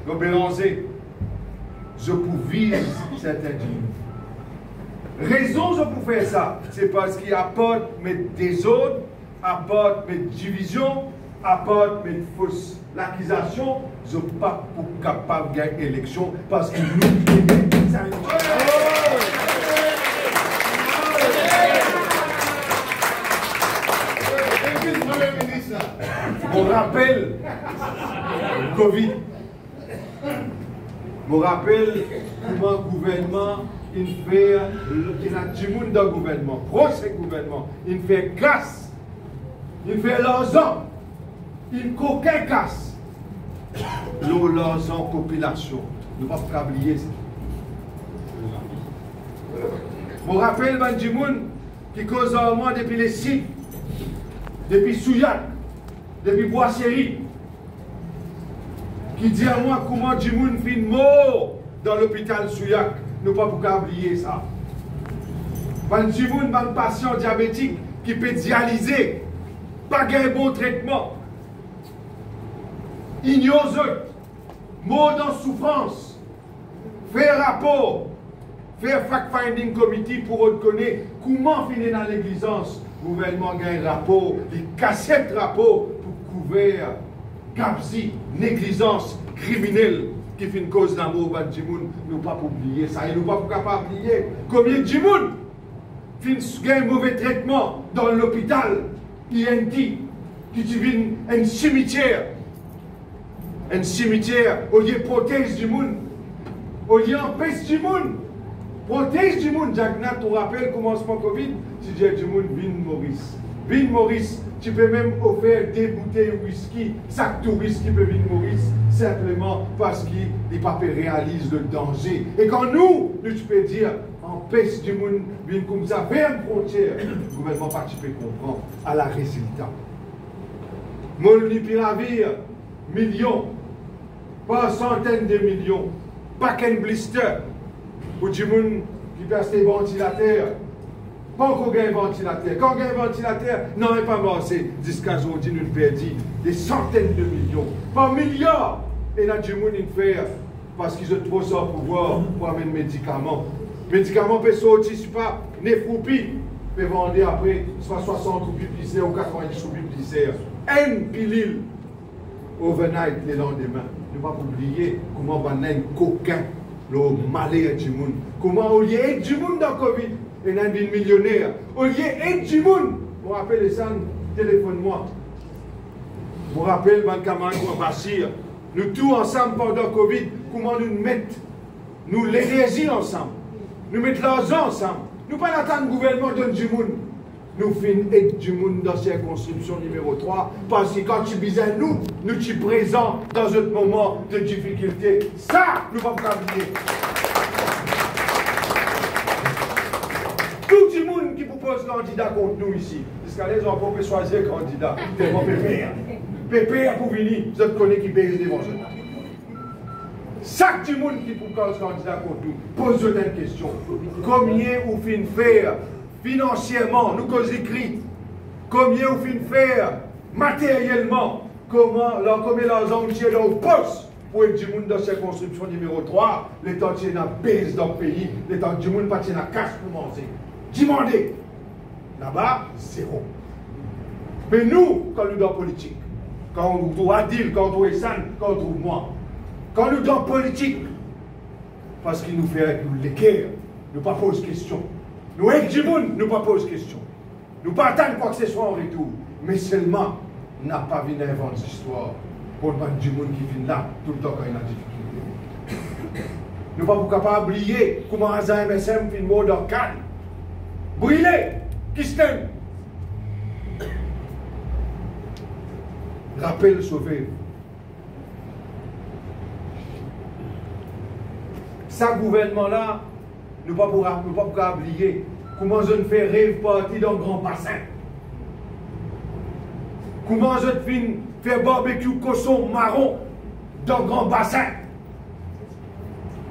S6: le Bélanger. Je pouvais certains dire. Raison je peux faire ça, c'est parce qu'il apporte mes désordres, apporte mes divisions, apporte mes fausses l'acquisition, je ne suis pas capable de gagner l'élection parce que nous, ça on rappelle Covid. On rappelle comment le gouvernement il fait, il y a du monde dans le gouvernement, proche gouvernement, il fait grâce il fait l'argent, il coquin casse. L'argent population. Nous ne pouvons pas oublier ça. Je me rappelle Bandimoun qui cause en moi depuis les sites, depuis Souillac, depuis Boissérie, qui dit à moi comment Djimoun fin mort dans l'hôpital Souillac. Nous ne pouvons pas oublier ça. Bandimoun, un patient diabétique qui peut dialyser, pas un bon traitement, ignore mort dans souffrance, faire rapport, faire fact-finding committee pour reconnaître comment finir dans l'existence. Le gouvernement gagne un rapport, il casse ce rapport pour couvrir Gapsi, négligence criminelle qui fait une cause d'amour à Djimoun. Nous ne pouvons pas oublier ça et nous ne pouvons pas oublier combien de Djimoun fait un mauvais traitement dans l'hôpital INT qui devient un cimetière. Un cimetière, au lieu de protéger du monde, au lieu d'empêcher du monde, protège du monde. Jacques, tu rappelles commencement Covid, tu dis du monde, Vin Maurice, tu peux même offrir des bouteilles de whisky, chaque touriste qui peut venir Maurice, simplement parce qu'il pas réalise le danger. Et quand nous tu peux dire, empêche du monde, venir comme ça, vers une frontière, le gouvernement participe comprendre à la résultat. Molnupiravir, millions. Pas centaines de millions, pas qu'un blister pour du monde qui passe des ventilateurs. Pas encore un ventilateur. Quand il y a un ventilateur, non, il n'est pas mort. Jusqu'à aujourd'hui, nous perdons des centaines de millions, pas milliards. Et là, du monde, il fait parce qu'ils ont trop sans pouvoir pour amener des médicaments. Médicaments peuvent sortir, c'est pas nefroupi, peuvent vendre après soit 60 ou publicitaires ou 90 ou publicitaires. Un pilule overnight le lendemain. Ne pas oublier comment on a un coquin, le malheur du monde. Comment au lieu d'aider du monde dans le Covid, et un millionnaire. Au lieu d'aider du monde, je me rappelle ça, téléphone-moi. Je me rappelle mon camarade Bachir. Nous tous ensemble pendant le Covid, comment nous mettons nous l'énergie ensemble. Nous mettons l'argent ensemble. Nous ne pas attendre le gouvernement de du monde. Nous finissons avec du monde dans la circonscription numéro 3 parce que quand tu bisais nous sommes présents dans un moment de difficulté. Ça, nous ne pouvons pas oublier. Tout le monde qui propose candidat contre nous ici, jusqu'à les gens peuvent choisir un candidat, tellement PPR. PPR pour venir, vous connaissez qui baise devant eux. Chaque monde qui propose candidat contre nous, pose une question. Combien vous finissez faire financièrement, nous cause écrit, combien vous finissez faire matériellement, combien l'argent tient dans le poste pour être du monde dans cette construction numéro 3, les temps tient dans la base dans le pays, les temps du monde pas tient dans la casse pour manger. Demandez. Là-bas, zéro. Mais nous, quand nous dans la politique, quand on trouve Adil, quand on trouve Essan, quand on trouve moi, quand nous dans la politique, parce qu'il nous fait l'équerre, nous ne pas poser question. Nous, avec du monde, nous ne pas poser question. Nous ne pas attendre quoi que ce soit en retour. Mais seulement, nous n'a pas vu d'inventer l'histoire pour du monde qui vient là tout le temps quand il y a des difficultés. Nous ne pas capable d'oublier comment Azan MSM fait mort dans le calme. Brûlé, qui se t'aime. Rappel sauvé. Ce gouvernement-là, nous ne pouvons pas oublier comment je fais rêve partir dans le grand bassin. Comment je fais barbecue cochon marron dans le grand bassin.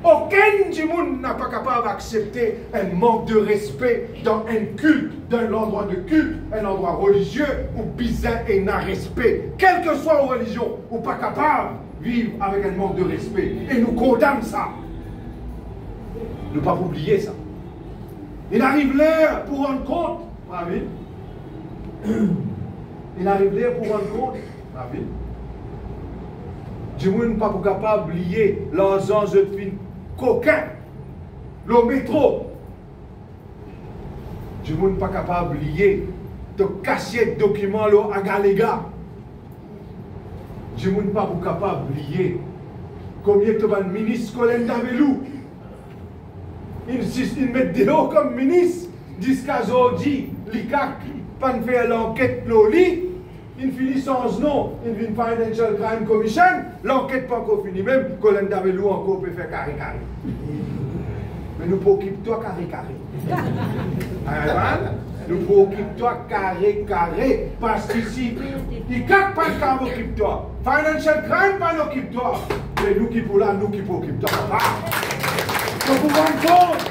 S6: Aucun du monde n'a pas capable d'accepter un manque de respect dans un culte, dans un endroit de culte, un endroit religieux ou bizarre et n'a respect. Quelle que soit la religion, ou pas capable de vivre avec un manque de respect. Et nous condamnons ça. Ne pas oublier ça. Il arrive l'air pour rendre compte. Amen. Il arrive l'air pour rendre compte. Amen. Du monde pas capable d'oublier l'argent de fin coquin, le métro. Du monde pas capable d'oublier de cacher documents à Galéga. Du monde pas capable d'oublier combien de ministres Colin Davelou. Ils mettent des comme ministre jusqu'à aujourd'hui, l'ICAC, pas faire l'enquête Loli, il finit sans nom, il vient Financial Crime Commission, l'enquête pas encore finie, même Colin Davelou encore peut faire carré. Mais nous préoccupons toi carré. Nous préoccupons toi carré. Parce qu'ici, il n'y a pas de cas occupe toi. Financial Crime pas occupe toi. Mais nous qui pour là, nous qui préoccupons toi. Vous vous rendez compte?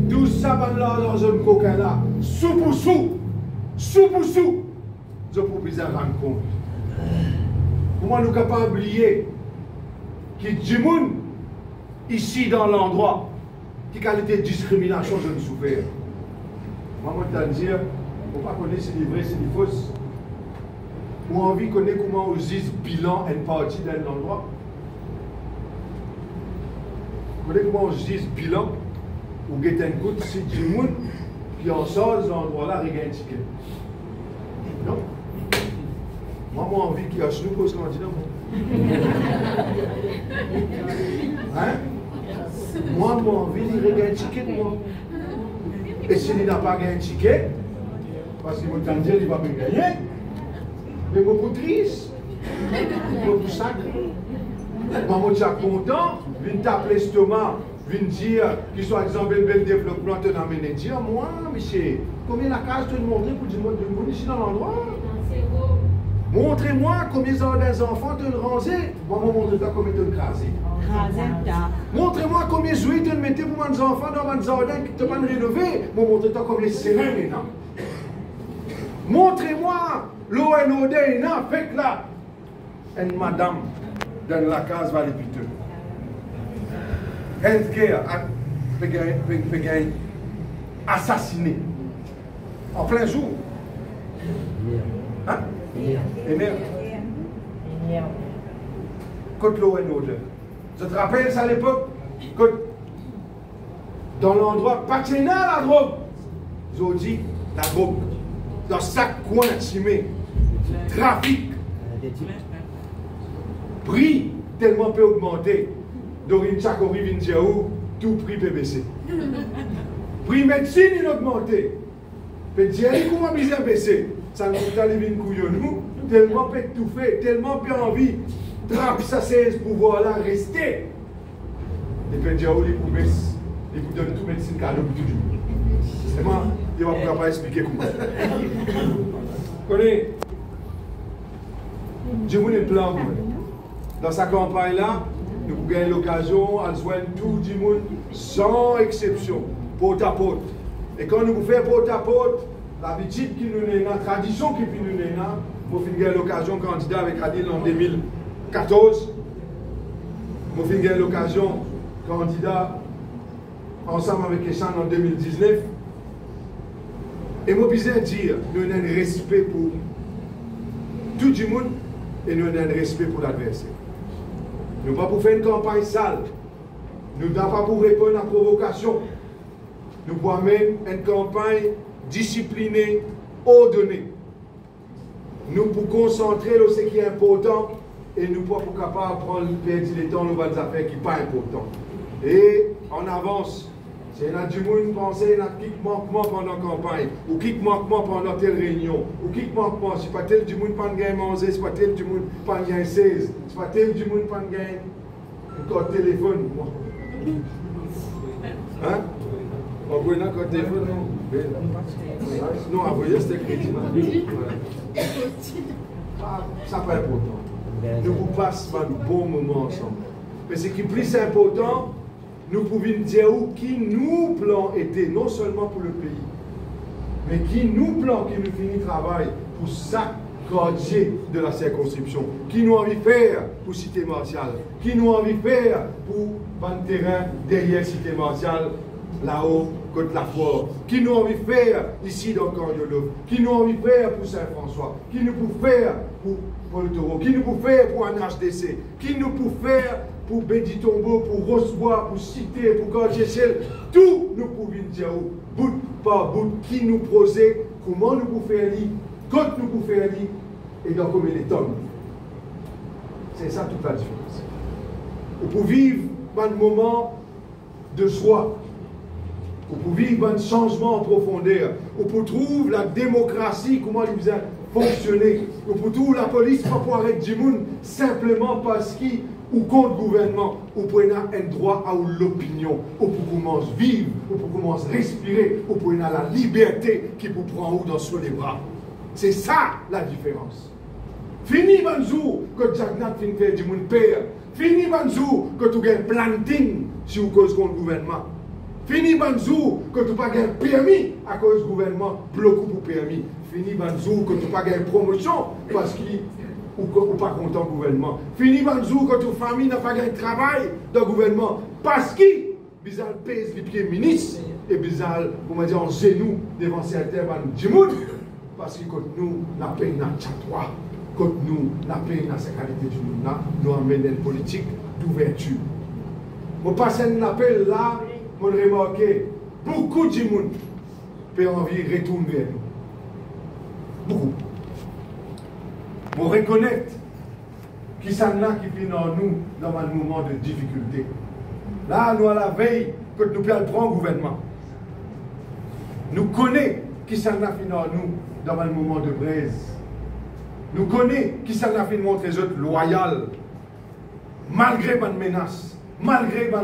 S6: Tout ça va là dans un coquin là. Sou pour sou. Je peux bien rendre compte. Comment nous capables d'oublier qu'il y a du monde ici dans l'endroit qui qualité de discrimination je ne souffre. Moi, je veux dire, on ne pas connaître si c'est vrai, si c'est faux. Ou envie de connaître comment on dit bilan et partie dans l'endroit. Vous connaissez comment on dit bilan ou get un coup si du monde qui en sort dans l'endroit-là regarde un ticket. Non. Moi, j'ai envie qu'il y ait un genou pour ce candidat. Hein? Moi, j'ai envie de regarder un ticket. Moi. Et s'il n'a pas gagné un ticket, parce qu'il va dire qu'il va pas gagner, mais beaucoup triste, beaucoup sacré. Moi, je suis content, je viens taper l'estomac, je viens dire qu'il soit exemple un bel développement, tu as amené dire, moi, monsieur, combien la case tu as montré pour dire, de monde ici dans l'endroit? Montrez-moi combien des enfants tu as rangé. Moi, je montre toi combien tu as crasé. Montrez-moi combien de jouets tu as mis pour mes enfants dans mon jardin qui tu pas rénové. Moi, montrez-toi combien c'est maintenant. Montrez-moi l'eau et l'eau d'un fait là. Une madame dans la case va les piteux. Healthcare assassiné. En plein jour. Hein? Énerve. Côte l'eau et l'eau. Je te rappelle ça à l'époque, dans l'endroit patinat la drogue. Ils ont dit la drogue. Dans chaque coin timé. Trafic. Prix tellement peu augmenté. Dorine Chakori vient dire où tout prix peut baisser. Prix médecine il a augmenté. Peut dire comment bien baisser. Ça nous a levé une couillonnou. Tellement peut tout faire, tellement peu envie. Trappe ça c'est ce pouvoir là rester. Et peut dire où les promesses. Il vous donne tout médecine cadeau toujours. C'est moi, il ne va pas expliquer comment. Vous connaissez? Je vous ai plan. Dans sa campagne-là, nous avons gagné l'occasion à joindre tout le monde, sans exception, porte à porte. Et quand nous faisons porte à porte, l'habitude qui nous est, la tradition qui nous est, nous avons gagné l'occasion de candidat avec Adil en 2014. Nous avons gagné l'occasion de candidat ensemble avec Eshan en 2019. Et moi, je veux dire, nous avons un respect pour tout le monde et nous avons un respect pour l'adversaire. Nous n'avons pas pour faire une campagne sale. Nous n'avons pas pour répondre à la provocation. Nous pouvons même une campagne disciplinée, ordonnée. Nous pour concentrer sur ce qui est important et nous pour capable de prendre perdre le temps dans les affaires qui ne sont pas importantes. Et on avance. Si il y a du monde penser à qui manquement pendant la campagne, ou qui manquement pendant telle réunion, ou qui manquement, c'est pas tel du monde pas de manger, c'est pas tel du monde pas de 16, c'est pas tel du monde pas de gagner un code téléphone. Hein? On voit un code téléphone, non? Non, à voyer, c'était crédit. Ça pas important. Nous vous passons un bon moment ensemble. Mais ce qui est plus important, nous pouvons dire qui nous plan était, non seulement pour le pays, mais qui nous plan, qui nous finit travail pour chaque quartier de la circonscription, qui nous envie faire pour Cité Martiale, qui nous envie faire pour un terrain derrière Cité Martiale, là-haut, côte la Fort, qui nous envie faire ici dans Cordiolo, qui nous envie faire pour Saint-François, qui nous peut faire pour Paul Taureau, qui nous peut faire pour un HDC, qui nous peut faire pour Béditombo, pour Rosebois, pour Cité, pour Cordier-Ciel, tout nous pouvons dire, bout par bout, qui nous posait, comment nous pouvons faire lire, quand nous pouvons faire lire, et dans combien de tonnes. C'est ça toute la différence. Pour vivre un moment de joie, ou pour vivre un changement en profondeur, ou pour trouver la démocratie, comment il vous a fonctionné, ou pour trouver la police pas pour arrêter du monde simplement parce qu'il ou contre le gouvernement, ou pour avoir un droit à l'opinion, ou pour commencer à vivre, ou pour commencer à respirer, ou pour avoir la liberté qui vous prend dans sur les bras. C'est ça la différence. Fini Banzou que Jack Nat fin fait du monde père. Fini Banzou que tu gagnes planting si vous cause contre le gouvernement. Fini Banzou que tu pas gagner permis à cause du gouvernement bloque pour permis. Fini Banzou que tu pas gagner promotion parce qu'il ou pas content du gouvernement. Fini Banzou que ta famille n'a pas gagné travail dans le gouvernement parce qu'il bizarre pèse les pieds ministres et bizarre comment dire en genou devant certains du monde parce que nous la peine n'a chatwa. Quand nous, la paix dans cette qualité du monde, nous emmène une politique d'ouverture. Au passé un appel là, on remarque beaucoup de monde peut envie de retourner vers nous. Beaucoup. On reconnaît qui s'en a qui vient en nous dans un moment de difficulté. Là, nous à la veille que nous pouvons prendre le gouvernement. Nous connaissons qui s'en a fini en nous dans un moment de braise. Nous connaissons qui s'en a fait montrer les autres loyal, malgré ma menace, malgré ma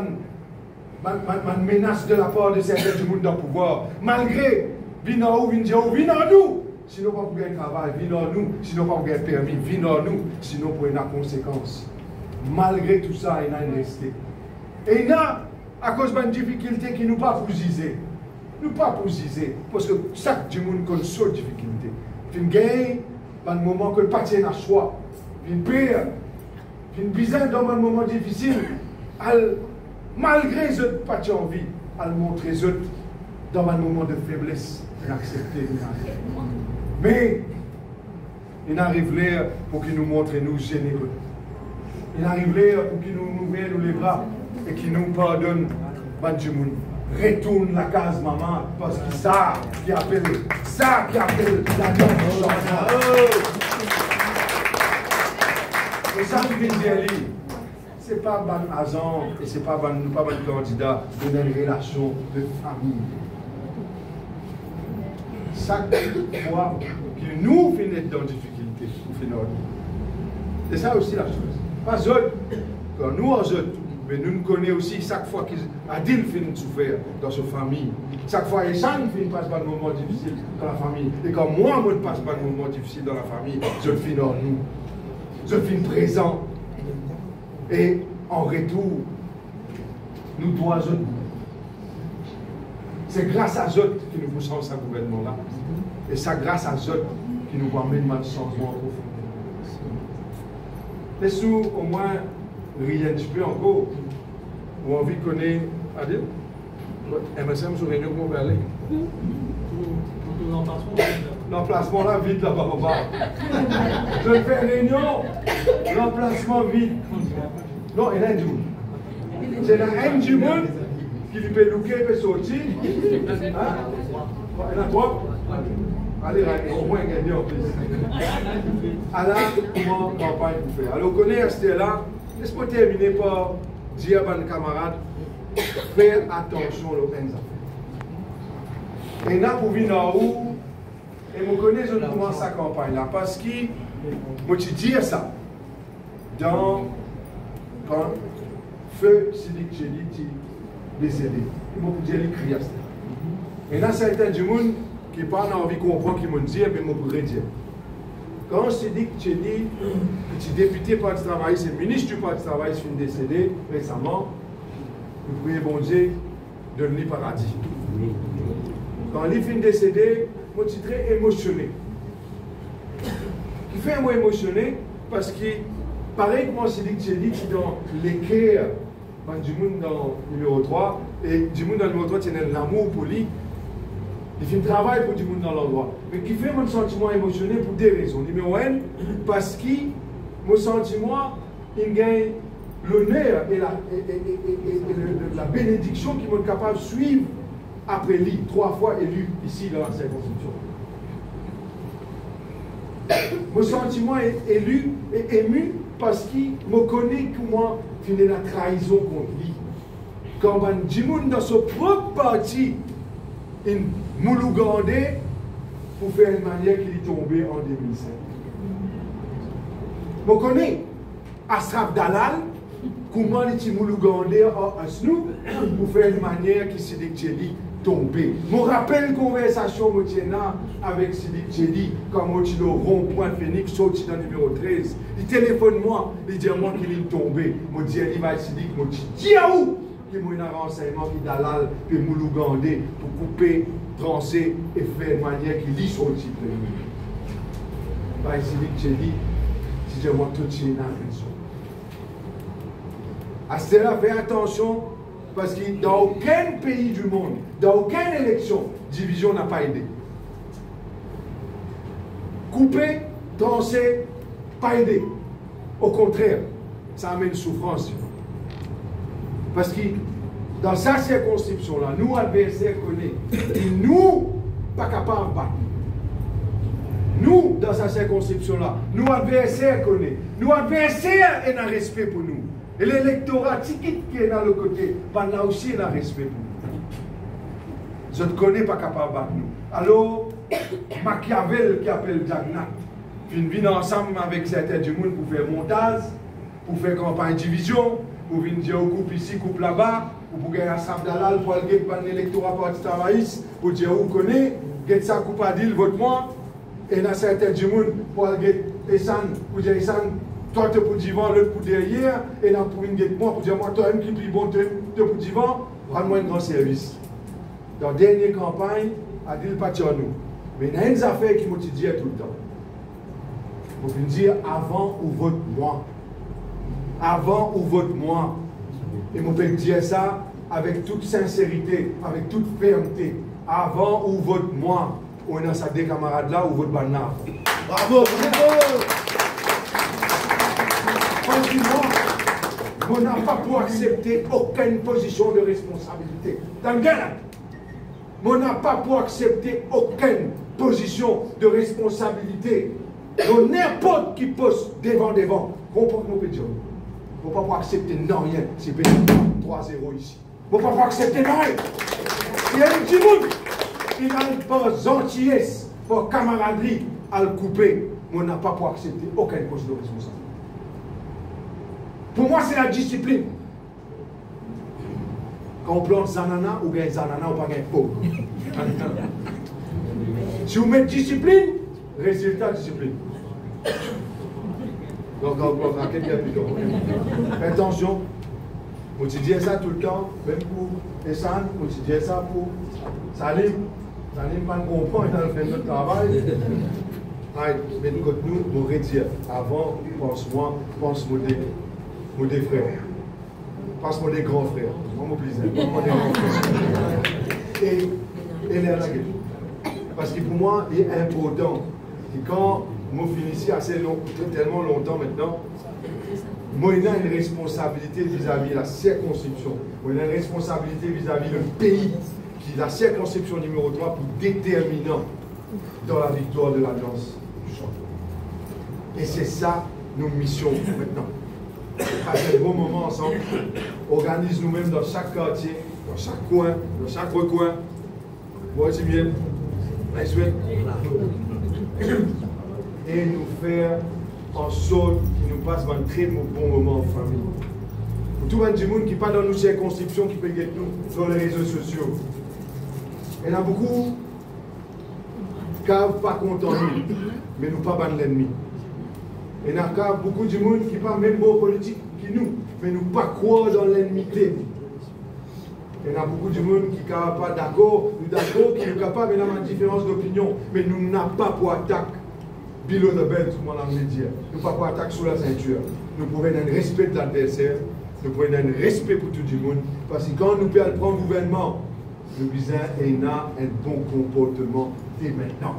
S6: menace de la part de certains du monde dans le pouvoir, malgré venez en nous, sinon pas pour gagner travail, venez en nous, sinon pas pour gagner permis, venez en nous, sinon pour une conséquence. Malgré tout ça, il y a une resté. Et il y a, à cause d'une difficulté qui nous pas pour giser. Nous pas pour giser, parce que chaque du monde connaît cette difficulté. Une gagne, dans le moment que le parti n'a choix, une pire, une bizarre dans un moment difficile, malgré ce parti envie, à le montrer dans un moment de faiblesse, d'accepter. Mais il arrive là pour qu'il nous montre nous généreux. Il arrive là pour qu'il nous ouvre nous les bras et qu'il nous pardonne. Retourne la case maman parce que ça qui appelle la danse du changement. Et ça qui vient dire, c'est pas un agent et c'est pas un candidat de une relation de famille. Chaque fois que nous finissons dans difficulté, c'est ça aussi la chose. Pas eux, quand nous en eux. Mais nous connaissons aussi chaque fois qu'Adil finit de souffrir dans sa famille. Chaque fois Essan finit de passer par un moment difficile dans la famille. Et quand moi, je passe par un moment difficile dans la famille, je le finis en nous. Je le finis présent. Et en retour, nous dois eux. C'est grâce à eux que nous poussons ce gouvernement-là. Et c'est grâce à eux qui nous amène un changement profond. Laissez-nous au moins rien un petit peu encore, ou envie de connaître Adil. MSM sur réunion pour aller. L'emplacement là, vite là-bas, papa. Je fais réunion, l'emplacement vite. Non, il y a un du monde. C'est un du monde qui lui peut looker, peut sortir. Il y en a trois. Allez, au moins gagner en plus. Alors, comment campagne vous faire? Alors, on connaît Esther là. Laisse-moi terminer par dire à mes camarades, faire attention aux peines affaires. Et là, pour venir en haut, et je connais, je commence sa campagne là, parce que, moi, je dis ça, quand Feu Sidik Chedi décédé, il m'a dit qu'il crie à ça. Et là, certains du monde qui n'ont pas envie de comprendre ce qu'ils m'ont dit, mais je pourrais dire. Quand je dis que tu es député par le travail, c'est ministre du parti du travail qui est décédé récemment, vous priez bon Dieu de le paradis. Quand il est décédé, moi je suis très émotionné. Il fait moi émotionné parce que, pareil que moi je dis que tu es dans l'équerre du monde dans le numéro 3, et du monde dans le numéro 3, tu as l'amour pour lui. Il fait un travail pour du monde dans l'endroit. Mais qui fait mon sentiment émotionnel pour deux raisons. Numéro 1, parce que mon sentiment, il gagne l'honneur et la bénédiction qui m'ont capable de suivre après lui, 3 fois élu ici dans la circonscription. Mon sentiment est élu et ému parce qu'il me connaît comment finir la trahison contre lui. Quand un du monde dans son propre parti une Moulougandé pour faire une manière qu'il est tombé en 2005. Vous connaissez Asraf Dalal, comment les Moulougandais ont un snou pour faire une manière qui s'est dit tombé. Je me rappelle une conversation avec Sidik Tcheli, quand je suis au rond-point Phoenix, sorti dans le numéro 13. Il téléphone moi, il dit à moi qu'il est tombé. Je dis à lui, Sidik, je dis à où? Il m'a un renseignement qui Dalal, puis Moulougandais, pour couper, trancher et faire une manière qu'il lit sur le titre. Sidik Tcheli, si je vois tout de suite dans la raison. À cela, fais attention. Parce que dans aucun pays du monde, dans aucune élection, division n'a pas aidé. Couper, trancher, pas aidé. Au contraire, ça amène souffrance. Parce que dans sa circonscription-là, nous, adversaires, connaissons, et nous, pas capables de battre. Nous, dans sa circonscription-là, nous, adversaires, connaissons. Nous, adversaires, ont un respect pour nous. Et l'électorat, qui est dans le côté, là aussi, il a respect pour nous. Je ne connais pas capable de battre nous. Alors, Machiavel qui appelle Jagnat, ils viennent ensemble avec certains du monde pour faire montage, pour faire campagne division, pour venir dire coupe ici, coupe là-bas, ou pour gagner un Dalal pour aller gagner l'électorat parti travailliste, pour dire où connaît, get ça coupe à deal, vote-moi, et dans certains du monde pour aller gagner Essan, pour dire Essan, toi tu es pour divan, l'autre pour derrière, et là pour une guette moi, pour dire moi, toi qui prie bon, tu es pour divan, rends-moi un grand service. Dans la dernière campagne, à dire pas nous. Mais il y a une affaire qui m'ont dit tout le temps. Pour me dire avant ou vote moi. Avant ou vote moi. Et mon père dire ça avec toute sincérité, avec toute fermeté. Avant ou vote moi. On a ça des camarades là ou vote banna.
S4: Bravo, bravo.
S6: On n'a pas pour accepter aucune position de responsabilité. Dans le gars, on n'a pas pour accepter aucune position de responsabilité. Donc n'importe qui pose devant, comprends que nous pédions. On ne peut pas accepter non rien. C'est 3-0 ici. On ne peut pas accepter non rien. Il y a un petit monde qui n'a pas gentillesse, pas camaraderie à le couper. Mais on n'a pas pour accepter aucune position de responsabilité. Pour moi, c'est la discipline. Quand on plante Zanana, ou bien Zanana, ou pas gagne peau. Si vous mettez discipline, résultat discipline. Donc, on va quelqu'un plutôt. Attention, on te dit ça tout le temps, même pour Essan, on te dit ça pour Salim. Salim, pas comprendre, il a fait notre travail. Mais de côté nous, on retire. Avant, pense-moi, pense-moi des frères. Pense-moi des grands frères. On m'oublie ça. Pense-moi des grands frères. Et l'air la gueule. Parce que pour moi, il est important que quand je finis ici tellement longtemps maintenant, moi, il a une responsabilité vis-à-vis de la circonscription. Moi, il a une responsabilité vis-à-vis du pays, qui est la circonscription numéro 3, pour déterminant dans la victoire de l'Alliance du champion. Et c'est ça nos missions maintenant. Passer un bon moment ensemble, organise nous-mêmes dans chaque quartier, dans chaque coin, dans chaque recoin. Voici bien, et nous faire en sorte qu'il nous passe un très bon moment en famille. Pour tout le monde qui n'est pas dans nos circonscriptions, qui peut être nous dans les réseaux sociaux. Il y en a beaucoup qui ne sont pas contents de nous, mais nous ne pas ban l'ennemi. Il y en a beaucoup de monde qui ne sont pas même bon politique que nous, mais nous ne pas croire dans l'ennemi. Il y en a beaucoup de monde qui ne sont pas d'accord, nous d'accord, qui sont capables d'avoir une différence d'opinion, mais nous n'avons pas pour attaque below the belt, tout le monde a envie de dire. Nous n'avons pas pour attaque sous la ceinture. Nous pouvons avoir un respect de l'adversaire, nous pouvons avoir un respect pour tout le monde, parce que quand nous pouvons prendre le gouvernement, nous disons qu'il y a un bon comportement dès maintenant.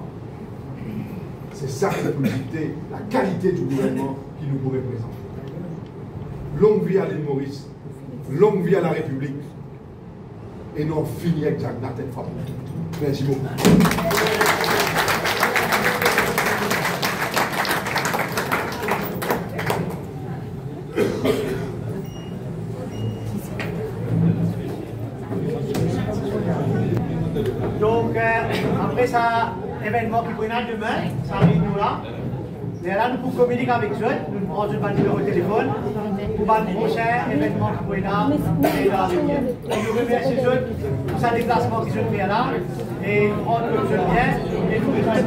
S6: C'est ça qui peut dicter la qualité du gouvernement qui nous pourrait présenter. Longue vie à l'île Maurice, longue vie à la République. Et nous finissons avec Jacques Nathan. Merci beaucoup.
S1: Donc, ça événement qui pourrait être demain, ça réunion là. Et là, nous pouvons communiquer avec eux, nous prenons un numéro de téléphone pour le prochain événement qui pourrait être dans la rivière. Nous remercions eux pour ce déplacement qu'ils ont fait là et prendre le bien et nous remercions.